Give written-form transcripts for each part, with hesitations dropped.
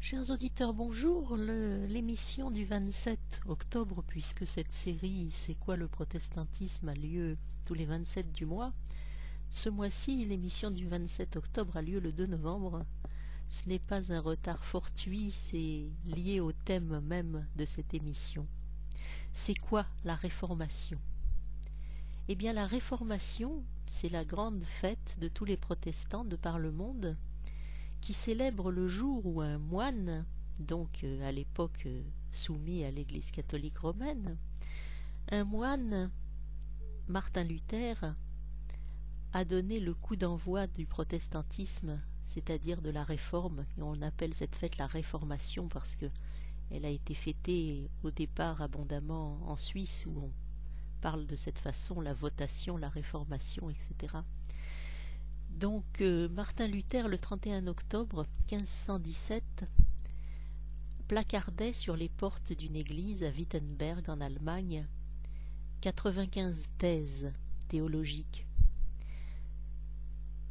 Chers auditeurs, bonjour. L'émission du 27 octobre, puisque cette série C'est quoi le protestantisme a lieu tous les 27 du mois, ce mois-ci, l'émission du 27 octobre a lieu le 2 novembre. Ce n'est pas un retard fortuit, c'est lié au thème même de cette émission. C'est quoi la Réformation? Eh bien, la Réformation, c'est la grande fête de tous les protestants de par le monde, qui célèbre le jour où un moine, donc à l'époque soumis à l'Église catholique romaine, un moine, Martin Luther, a donné le coup d'envoi du protestantisme, c'est-à-dire de la réforme, et on appelle cette fête la Réformation parce que elle a été fêtée au départ abondamment en Suisse, où on parle de cette façon, la votation, la réformation, etc. Donc Martin Luther, le 31 octobre 1517, placardait sur les portes d'une église à Wittenberg en Allemagne 95 thèses théologiques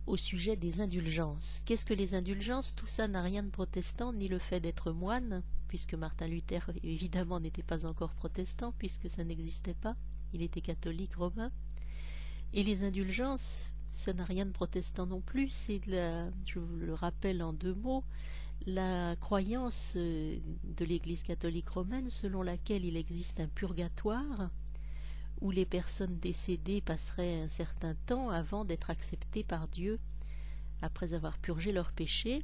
au sujet des indulgences. Qu'est-ce que les indulgences? Tout ça n'a rien de protestant, ni le fait d'être moine, puisque Martin Luther évidemment n'était pas encore protestant, puisque ça n'existait pas, il était catholique romain. Et les indulgences, ça n'a rien de protestant non plus, c'est, je vous le rappelle en deux mots, la croyance de l'Église catholique romaine selon laquelle il existe un purgatoire où les personnes décédées passeraient un certain temps avant d'être acceptées par Dieu après avoir purgé leurs péchés,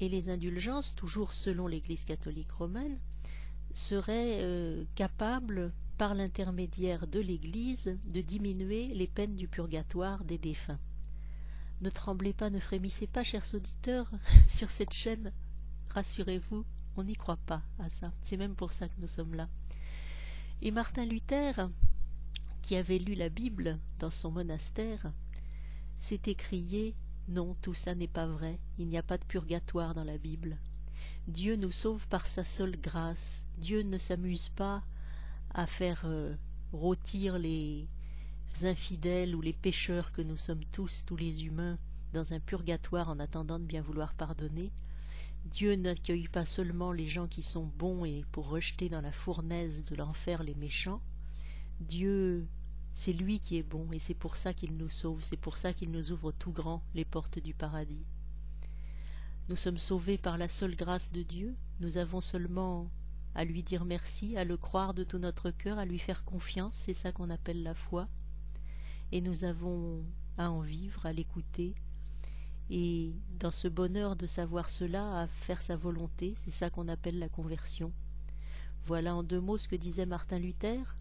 et les indulgences, toujours selon l'Église catholique romaine, seraient capables, par l'intermédiaire de l'Église, de diminuer les peines du purgatoire des défunts. Ne tremblez pas, ne frémissez pas, chers auditeurs, sur cette chaîne, rassurez-vous, on n'y croit pas à ça, c'est même pour ça que nous sommes là. Et Martin Luther, qui avait lu la Bible dans son monastère, s'est écrié « Non, tout ça n'est pas vrai, il n'y a pas de purgatoire dans la Bible. Dieu nous sauve par sa seule grâce, Dieu ne s'amuse pas à faire rôtir les infidèles ou les pécheurs que nous sommes tous les humains, dans un purgatoire en attendant de bien vouloir pardonner. Dieu n'accueille pas seulement les gens qui sont bons et pour rejeter dans la fournaise de l'enfer les méchants. Dieu, c'est lui qui est bon et c'est pour ça qu'il nous sauve, c'est pour ça qu'il nous ouvre tout grand les portes du paradis. Nous sommes sauvés par la seule grâce de Dieu, nous avons seulement à lui dire merci, à le croire de tout notre cœur, à lui faire confiance, c'est ça qu'on appelle la foi. Et nous avons à en vivre, à l'écouter, et dans ce bonheur de savoir cela, à faire sa volonté, c'est ça qu'on appelle la conversion. Voilà en deux mots ce que disait Martin Luther,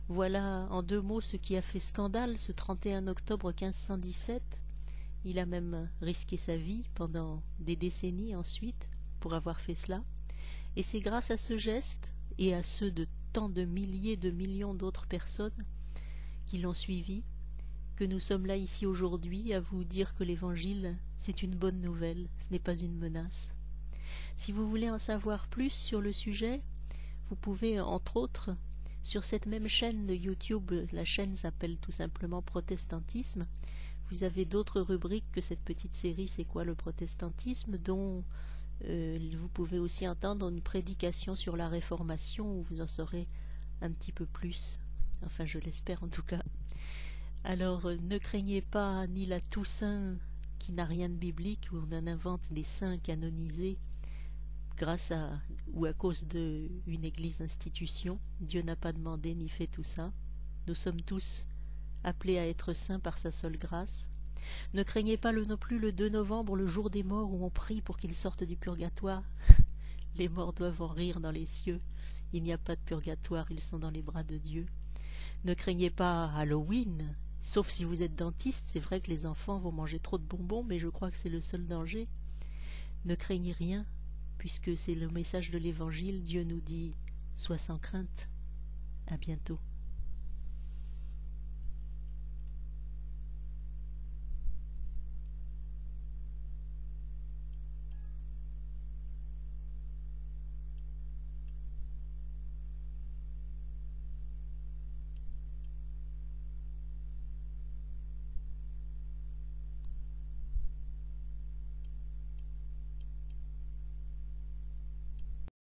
voilà en deux mots ce qui a fait scandale ce 31 octobre 1517. Il a même risqué sa vie pendant des décennies ensuite pour avoir fait cela. Et c'est grâce à ce geste et à ceux de tant de milliers de millions d'autres personnes qui l'ont suivi que nous sommes là ici aujourd'hui à vous dire que l'Évangile, c'est une bonne nouvelle, ce n'est pas une menace. Si vous voulez en savoir plus sur le sujet, vous pouvez, entre autres, sur cette même chaîne de YouTube, la chaîne s'appelle tout simplement Protestantisme, vous avez d'autres rubriques que cette petite série C'est quoi le protestantisme, dont vous pouvez aussi entendre une prédication sur la Réformation où vous en saurez un petit peu plus, enfin je l'espère en tout cas. Alors ne craignez pas ni la Toussaint qui n'a rien de biblique, où on en invente des saints canonisés grâce à ou à cause d'une église institution. Dieu n'a pas demandé ni fait tout ça. Nous sommes tous appelés à être saints par sa seule grâce. Ne craignez pas non plus le 2 novembre, le jour des morts, où on prie pour qu'ils sortent du purgatoire. Les morts doivent en rire dans les cieux. Il n'y a pas de purgatoire, ils sont dans les bras de Dieu. Ne craignez pas Halloween, sauf si vous êtes dentiste. C'est vrai que les enfants vont manger trop de bonbons, mais je crois que c'est le seul danger. Ne craignez rien, puisque c'est le message de l'Évangile. Dieu nous dit « Sois sans crainte ». À bientôt.